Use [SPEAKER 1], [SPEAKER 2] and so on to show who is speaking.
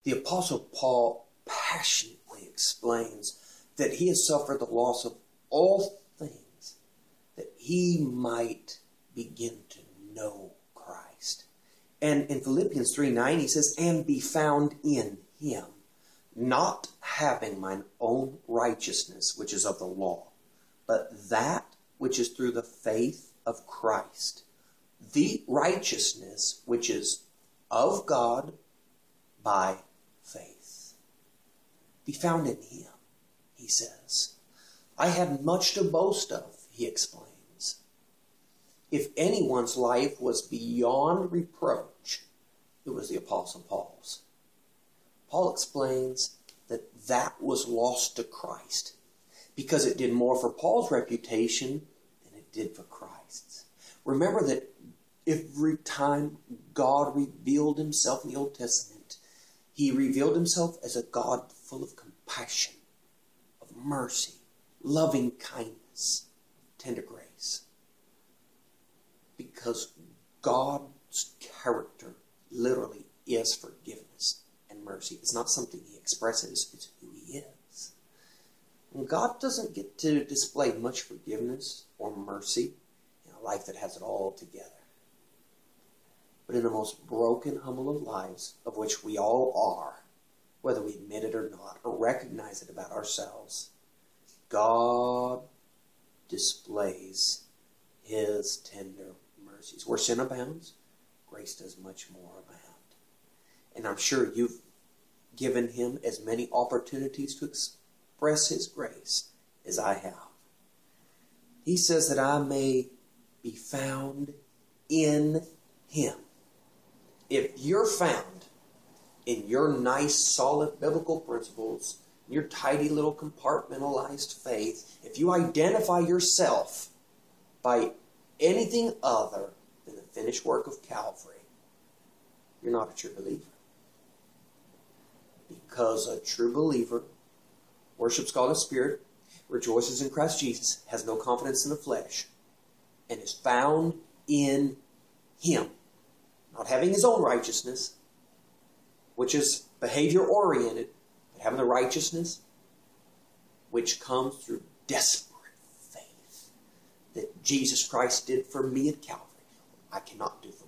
[SPEAKER 1] The Apostle Paul passionately explains that he has suffered the loss of all things that he might begin to know Christ. And in Philippians 3:9 he says, and be found in him, not having mine own righteousness, which is of the law, but that which is through the faith of Christ, the righteousness which is of God by faith. Be found in him, he says. I have much to boast of, he explains. If anyone's life was beyond reproach, it was the Apostle Paul's. Paul explains that that was lost to Christ because it did more for Paul's reputation than it did for Christ's. Remember that every time God revealed himself in the Old Testament, he revealed himself as a God full of compassion, of mercy, loving kindness, tender grace. Because God's character literally is forgiveness and mercy. It's not something he expresses, it's who he is. And God doesn't get to display much forgiveness or mercy in a life that has it all together. But in the most broken, humble of lives, of which we all are, whether we admit it or not, or recognize it about ourselves, God displays his tender mercies. Where sin abounds, grace does much more abound. And I'm sure you've given him as many opportunities to express his grace as I have. He says that I may be found in him. If you're found in your nice, solid biblical principles, your tidy little compartmentalized faith, if you identify yourself by anything other than the finished work of Calvary, you're not a true believer. Because a true believer worships God in spirit, rejoices in Christ Jesus, has no confidence in the flesh, and is found in him. Not having his own righteousness, which is behavior-oriented, but having the righteousness which comes through desperate faith that Jesus Christ did for me at Calvary. I cannot do for